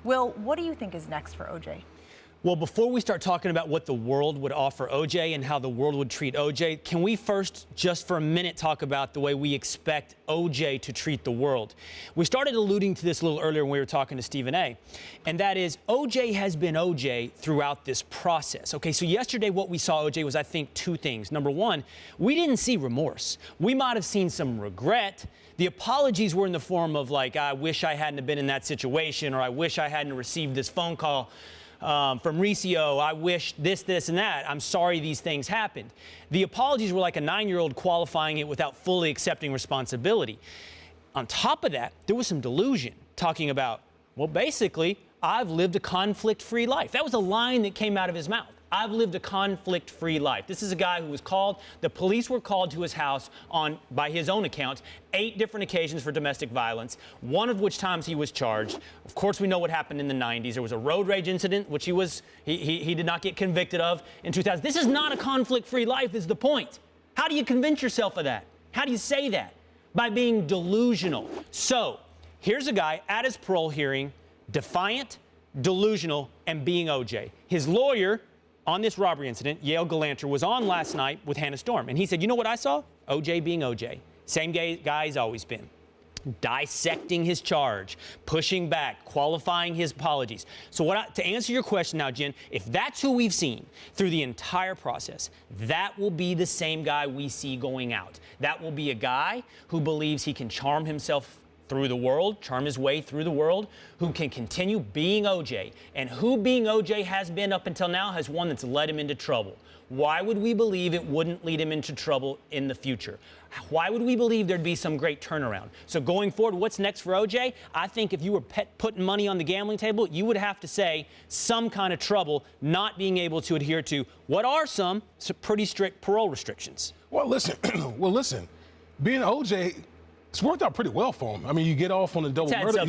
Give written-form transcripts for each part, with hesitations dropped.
Will, what do you think is next for OJ? Well, before we start talking about what the world would offer OJ and how the world would treat OJ, can we first, just for a minute, talk about the way we expect OJ to treat the world? We started alluding to this a little earlier when we were talking to Stephen A., and that is OJ has been OJ throughout this process. Okay, so yesterday what we saw OJ was, I think, two things. Number one, we didn't see remorse. We might have seen some regret. The apologies were in the form of like, I wish I hadn't been in that situation, or I wish I hadn't received this phone call from Riccio. I wish this, and that. I'm sorry these things happened. The apologies were like a 9-year-old qualifying it without fully accepting responsibility. On top of that, there was some delusion talking about, well, basically, I've lived a conflict-free life. That was a line that came out of his mouth. I've lived a conflict-free life. This is a guy who was called, the police were called to his house on, by his own account, 8 different occasions for domestic violence, one of which times he was charged. Of course, we know what happened in the 90s. There was a road rage incident, which he did not get convicted of in 2000. This is not a conflict-free life, is the point. How do you convince yourself of that? How do you say that? By being delusional. So, here's a guy at his parole hearing, defiant, delusional, and being OJ. His lawyer on this robbery incident, Yale Galanter, was on last night with Hannah Storm. And he said, you know what I saw? OJ being OJ. Same guy he's always been. Dissecting his charge, pushing back, qualifying his apologies. So to answer your question now, Jen, if that's who we've seen through the entire process, that will be the same guy we see going out. That will be a guy who believes he can charm himself through the world, charm his way through the world, who can continue being OJ. And who being OJ has been up until now has one that's led him into trouble. Why would we believe it wouldn't lead him into trouble in the future? Why would we believe there'd be some great turnaround? So going forward, what's next for OJ? I think if you were putting money on the gambling table, you would have to say some kind of trouble not being able to adhere to what are some pretty strict parole restrictions. Well, listen, being OJ, it's worked out pretty well for him. I mean, you get off on a double murder.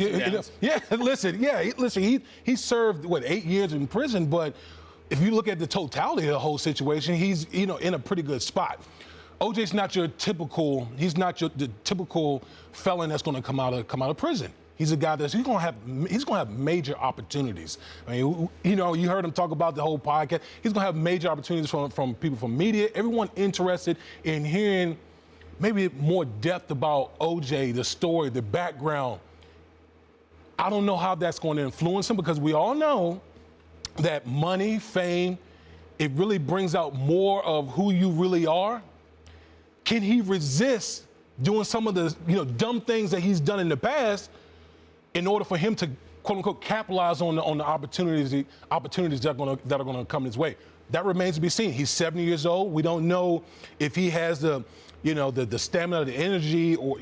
He served, 8 years in prison, but if you look at the totality of the whole situation, he's, in a pretty good spot. OJ's not the typical felon that's going to come out of prison. He's a guy he's going to have major opportunities. I mean, you heard him talk about the whole podcast. He's going to have major opportunities from people from media, everyone interested in hearing maybe more depth about OJ, the story, the background. I don't know how that's going to influence him, because we all know that money, fame, it really brings out more of who you really are. Can he resist doing some of the dumb things that he's done in the past in order for him to, quote unquote, capitalize on the opportunities that are going to come his way? That remains to be seen. He's 70 years old. We don't know if he has the stamina, the energy, or,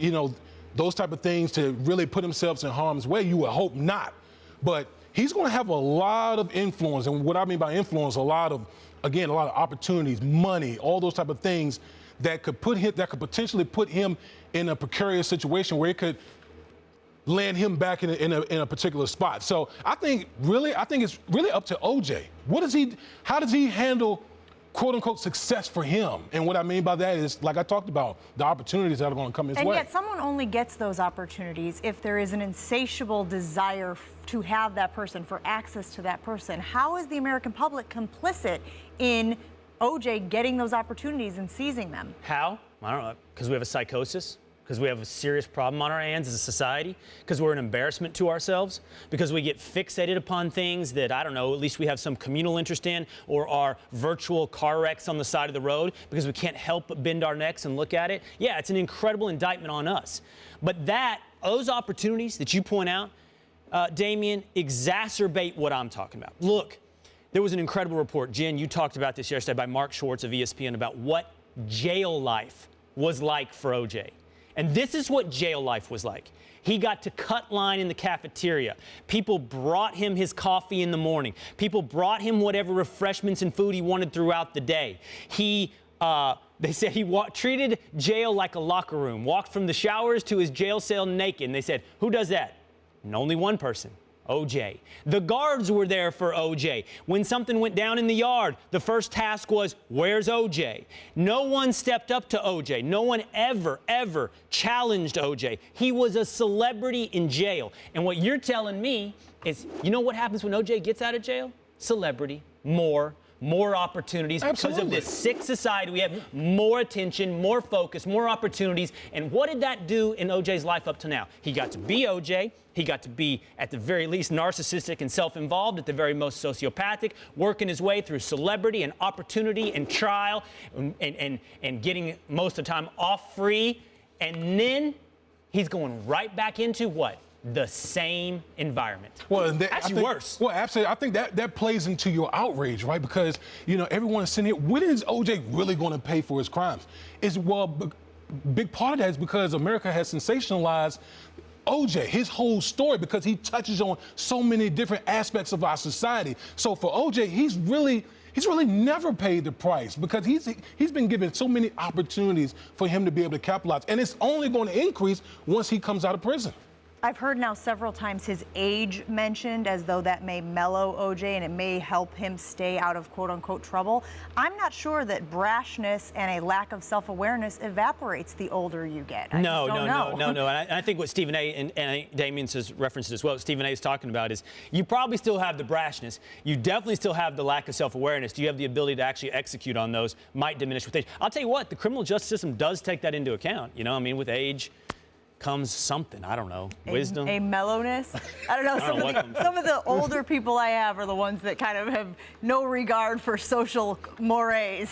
those type of things to really put himself in harm's way. You would hope not. But he's going to have a lot of influence. And what I mean by influence, a lot of opportunities, money, all those type of things that could potentially put him in a precarious situation where it could land him back in a particular spot. So I think it's really up to OJ. How does he handle, quote unquote, success for him? And what I mean by that is, like I talked about, the opportunities that are going to come his way. And yet someone only gets those opportunities if there is an insatiable desire to have that person, for access to that person. How is the American public complicit in OJ getting those opportunities and seizing them? How? I don't know. Because we have a psychosis? Because we have a serious problem on our hands as a society, because we're an embarrassment to ourselves, because we get fixated upon things that, I don't know, at least we have some communal interest in, or are virtual car wrecks on the side of the road, because we can't help but bend our necks and look at it. Yeah, it's an incredible indictment on us. But those opportunities that you point out, Damian, exacerbate what I'm talking about. Look, there was an incredible report, Jen, you talked about this yesterday, by Mark Schwartz of ESPN about what jail life was like for OJ. And this is what jail life was like. He got to cut line in the cafeteria. People brought him his coffee in the morning. People brought him whatever refreshments and food he wanted throughout the day. They said he treated jail like a locker room, walked from the showers to his jail cell naked. And they said, who does that? And only one person. OJ. The guards were there for OJ. When something went down in the yard, the first task was, where's OJ? No one stepped up to OJ. No one ever challenged OJ. He was a celebrity in jail. And what you're telling me is, you know what happens when OJ gets out of jail? Celebrity, more opportunities. Absolutely. Because of this sick society, we have more attention, more focus, more opportunities. And what did that do in OJ's life up to now? He got to be OJ. He got to be, at the very least, narcissistic and self-involved, at the very most sociopathic, working his way through celebrity and opportunity and trial and getting most of the time off free. And then he's going right back into what? The same environment. Well, actually worse. Well, absolutely. I think that plays into your outrage, right? Because, you know, everyone is sitting here, when is OJ really going to pay for his crimes? Big part of that is because America has sensationalized OJ, his whole story, because he touches on so many different aspects of our society. So for OJ, he's really never paid the price, because he's been given so many opportunities for him to be able to capitalize. And it's only going to increase once he comes out of prison. I've heard now several times his age mentioned as though that may mellow OJ and it may help him stay out of quote-unquote trouble. I'm not sure that brashness and a lack of self-awareness evaporates the older you get. No. And I think what Stephen A. and Damien's has referenced as well, what Stephen A. is talking about is you probably still have the brashness. You definitely still have the lack of self-awareness. Do you have the ability to actually execute on those? Might diminish with age. I'll tell you what, the criminal justice system does take that into account. You know, I mean, with age comes something, I don't know, wisdom. A mellowness? I don't know, some of the older people I have are the ones that kind of have no regard for social mores.